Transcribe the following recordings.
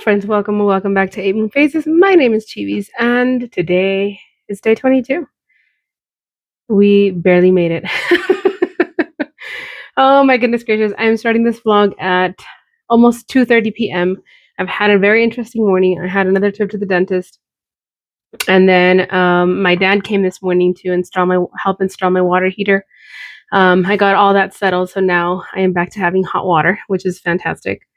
friends, welcome back to 8 Moon Phases. My name is Chivis, and today is day 22. We barely made it. Oh my goodness gracious, I'm starting this vlog at almost 2:30 p.m. I've had a very interesting morning. I had another trip to the dentist, and then my dad came this morning to help install my water heater. I got all that settled, so now I am back to having hot water, which is fantastic.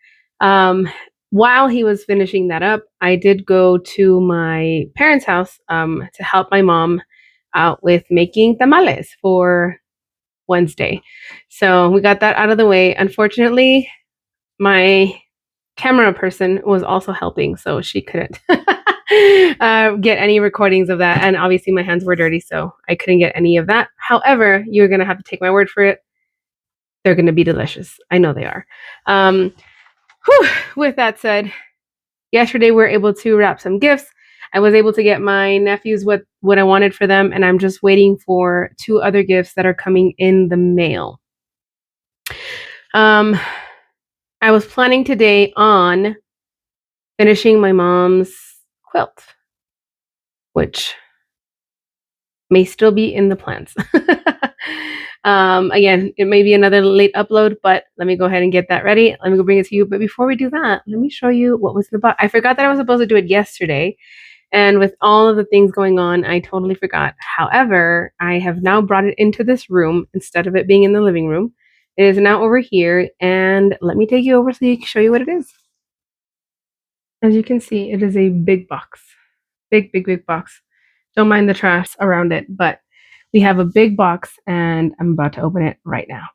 While he was finishing that up, I did go to my parents' house to help my mom out with making tamales for Wednesday. So we got that out of the way. Unfortunately, my camera person was also helping, so she couldn't get any recordings of that. And obviously my hands were dirty, so I couldn't get any of that. However, you're going to have to take my word for it. They're going to be delicious. I know they are. With that said, yesterday we were able to wrap some gifts. I was able to get my nephews what I wanted for them, and I'm just waiting for 2 other gifts that are coming in the mail. I was planning today on finishing my mom's quilt, which may still be in the plans. Again, it may be another late upload, but let me go ahead and get that ready. Let me go bring it to you. But before we do that, let me show you what was in the box. I forgot that I was supposed to do it yesterday. And with all of the things going on, I totally forgot. However, I have now brought it into this room instead of it being in the living room. It is now over here. And let me take you over so you can show you what it is. As you can see, it is a big box. Big box. Don't mind the trash around it, but we have a big box and I'm about to open it right now.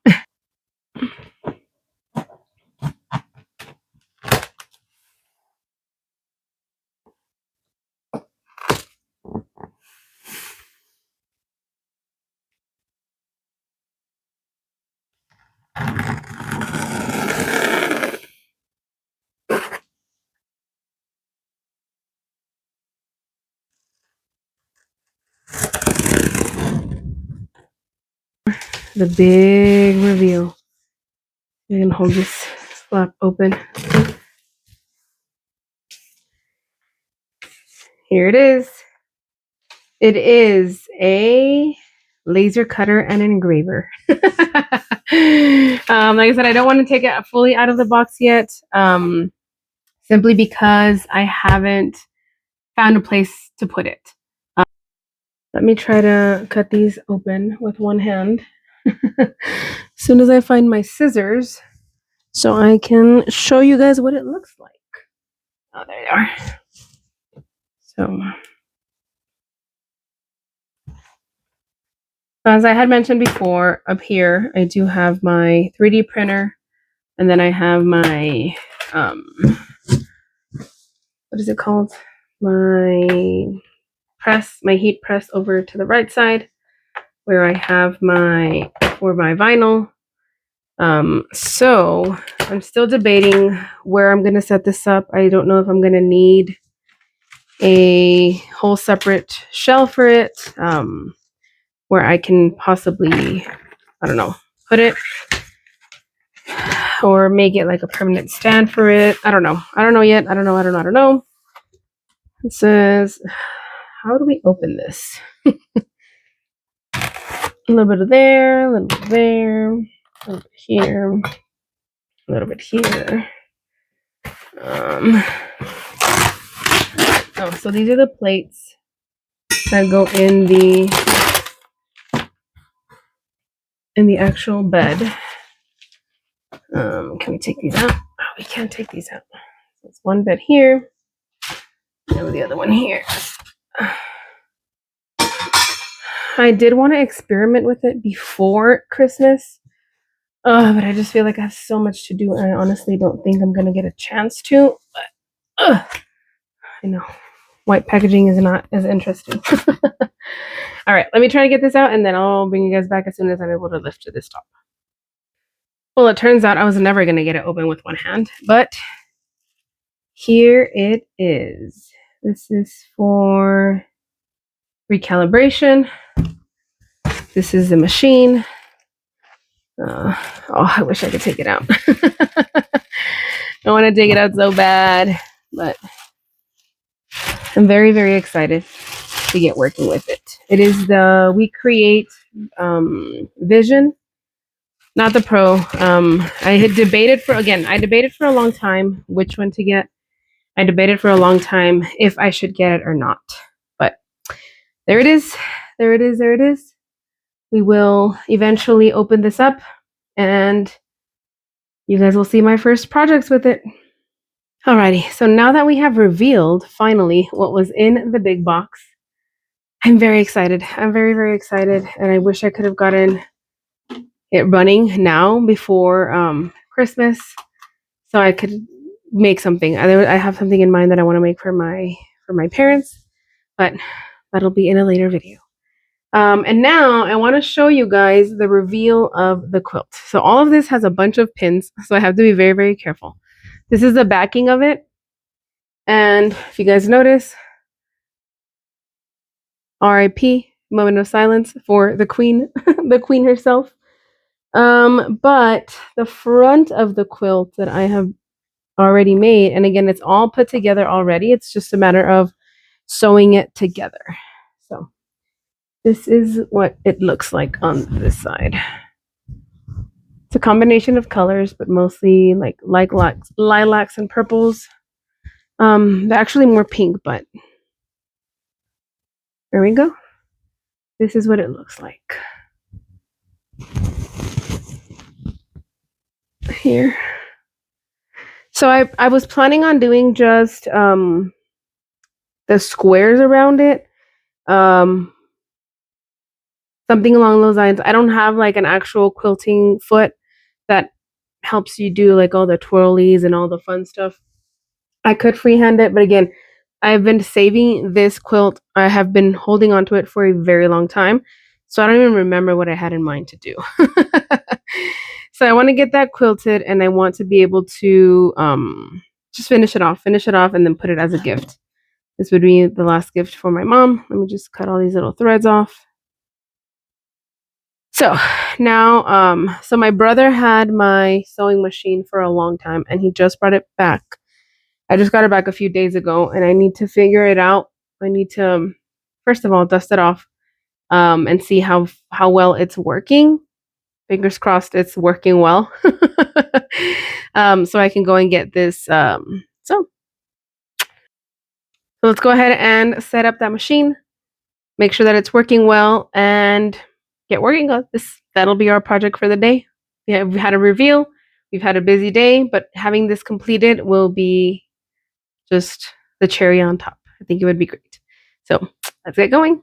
The big reveal. You can hold this flap open. Here it is. It is a laser cutter and an engraver. Like I said, I don't want to take it fully out of the box yet, simply because I haven't found a place to put it. Let me try to cut these open with one hand. As soon as I find my scissors, so I can show you guys what it looks like. Oh, there they are. So, as I had mentioned before, up here I do have my 3D printer, and then I have my what is it called? My heat press over to the right side, where I have my vinyl. So I'm still debating where I'm gonna set this up. I don't know if I'm gonna need a whole separate shelf for it, where I can possibly, I don't know, put it, or make it like a permanent stand for it. I don't know yet. I don't know. It says, how do we open this? A little bit of there, a little bit there, a little bit here, a little bit here. Oh, so these are the plates that go in the actual bed. Can we take these out? Oh, we can't take these out. There's one bed here, and the other one here. I did want to experiment with it before Christmas, but I just feel like I have so much to do, and I honestly don't think I'm gonna get a chance to. But I know white packaging is not as interesting. All right, let me try to get this out, and then I'll bring you guys back as soon as I'm able to lift to this top. Well, it turns out I was never gonna get it open with one hand, but here it is. This is for recalibration. This is the machine. Oh, I wish I could take it out. I want to take it out so bad. but I'm very, very excited to get working with it. It is the We Create Vision, not the Pro. I debated for a long time which one to get. I debated for a long time if I should get it or not. But there it is. There it is. There it is. We will eventually open this up and you guys will see my first projects with it. Alrighty, so now that we have revealed finally what was in the big box, I'm very excited. I'm very, very excited, and I wish I could have gotten it running now before Christmas, so I could make something. I have something in mind that I want to make for my parents, but that'll be in a later video. And now I want to show you guys the reveal of the quilt. So all of this has a bunch of pins, so I have to be very, very careful. This is the backing of it, and if you guys notice, RIP, moment of silence for the queen, the queen herself. But the front of the quilt that I have already made, and again, it's all put together already. It's just a matter of sewing it together. So this is what it looks like on this side. It's a combination of colors, but mostly like lilacs and purples. They're actually more pink, but there we go. This is what it looks like. Here. So I was planning on doing just the squares around it. Something along those lines. I don't have like an actual quilting foot that helps you do like all the twirlies and all the fun stuff. I could freehand it, but again, I've been saving this quilt. I have been holding on to it for a very long time. So I don't even remember what I had in mind to do. So I want to get that quilted and I want to be able to just finish it off and then put it as a gift. This would be the last gift for my mom. Let me just cut all these little threads off. So now, so my brother had my sewing machine for a long time and he just brought it back. I just got it back a few days ago and I need to figure it out. I need to, first of all, dust it off and see how well it's working. Fingers crossed it's working well. So I can go and get this. So let's go ahead and set up that machine. Make sure that it's working well and get working on this. That'll be our project for the day. Yeah, we've had a reveal. We've had a busy day, but having this completed will be just the cherry on top. I think it would be great. So let's get going.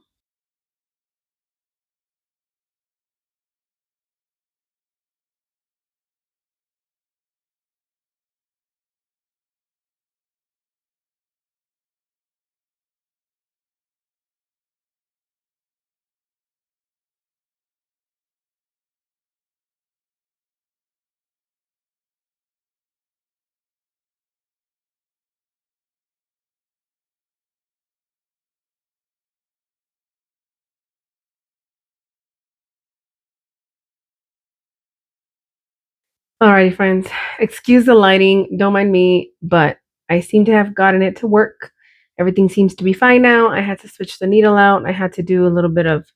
Alrighty, friends. Excuse the lighting. Don't mind me, but I seem to have gotten it to work. Everything seems to be fine now. I had to switch the needle out. I had to do a little bit of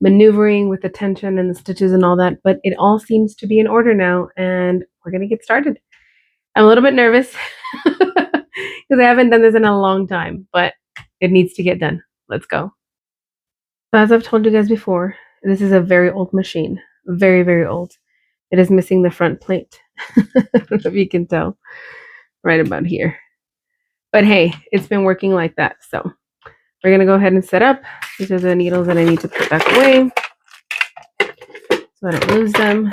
maneuvering with the tension and the stitches and all that, but it all seems to be in order now, and we're gonna get started. I'm a little bit nervous because I haven't done this in a long time, but it needs to get done. Let's go. So as I've told you guys before, this is a very old machine. Very, very old. It is missing the front plate. I don't know if you can tell right about here. But hey, it's been working like that. So we're going to go ahead and set up. These are the needles that I need to put back away so I don't lose them.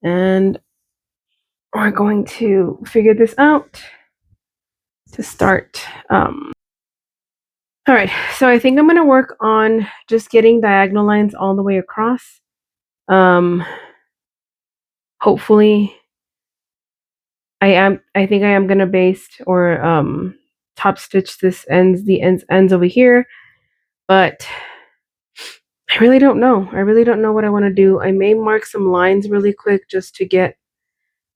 And we're going to figure this out to start. All right, so I think I'm going to work on just getting diagonal lines all the way across. Hopefully I think I am gonna baste or top stitch the ends over here, but I really don't know. I really don't know what I want to do. I may mark some lines really quick just to get,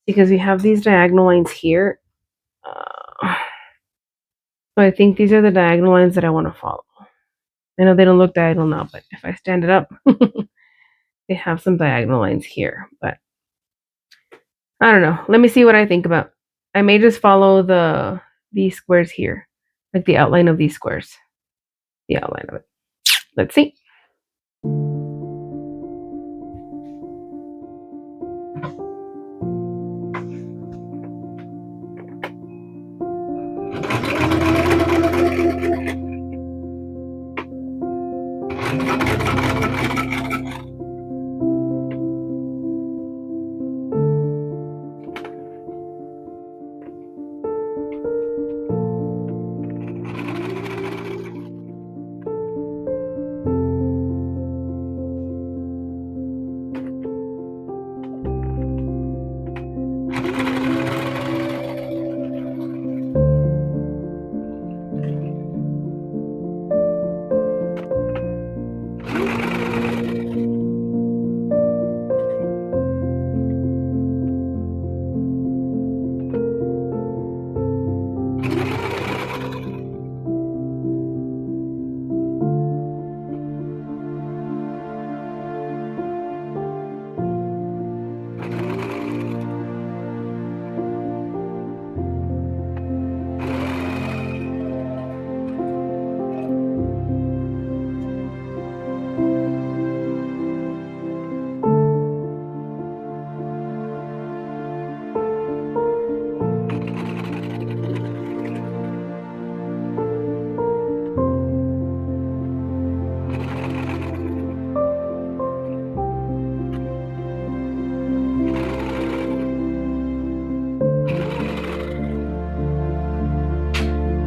because we have these diagonal lines here. So I think these are the diagonal lines that I want to follow. I know they don't look diagonal now, but if I stand it up, they have some diagonal lines here, but I don't know. Let me see what I think about. I may just follow these squares here, like the outline of these squares, the outline of it. Let's see.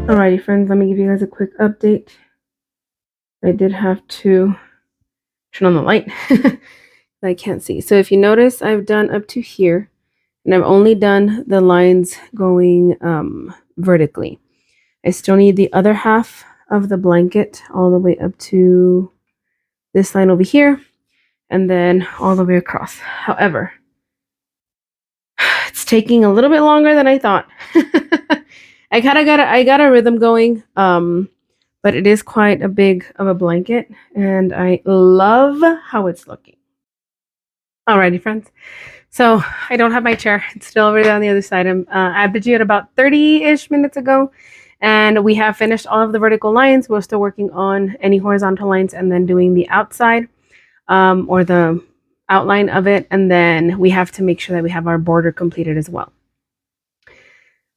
Alrighty, friends, let me give you guys a quick update. I did have to turn on the light. I can't see. So if you notice, I've done up to here, and I've only done the lines going vertically. I still need the other half of the blanket all the way up to this line over here, and then all the way across. However, it's taking a little bit longer than I thought. I got a rhythm going, but it is quite a big of a blanket, and I love how it's looking. Alrighty, friends. So I don't have my chair. It's still over there on the other side. I updated you at about 30-ish minutes ago, and we have finished all of the vertical lines. We're still working on any horizontal lines and then doing the outside or the outline of it, and then we have to make sure that we have our border completed as well.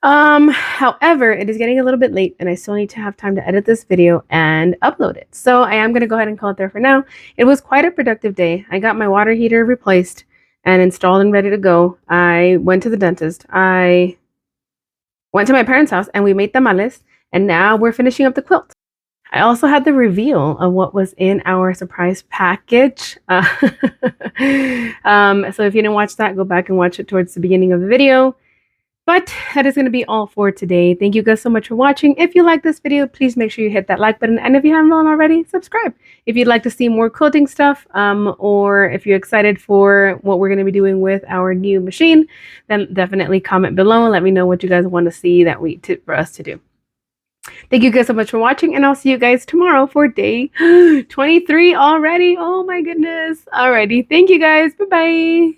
However, it is getting a little bit late and I still need to have time to edit this video and upload it. So I am going to go ahead and call it there for now. It was quite a productive day. I got my water heater replaced and installed and ready to go. I went to the dentist. I went to my parents' house and we made tamales, and now we're finishing up the quilt. I also had the reveal of what was in our surprise package. So if you didn't watch that, go back and watch it towards the beginning of the video. But that is going to be all for today. Thank you guys so much for watching. If you like this video, please make sure you hit that like button. And if you haven't already, subscribe. If you'd like to see more quilting stuff, or if you're excited for what we're going to be doing with our new machine, then definitely comment below and let me know what you guys want to see for us to do. Thank you guys so much for watching, and I'll see you guys tomorrow for day 23 already. Oh my goodness. Alrighty. Thank you guys. Bye-bye.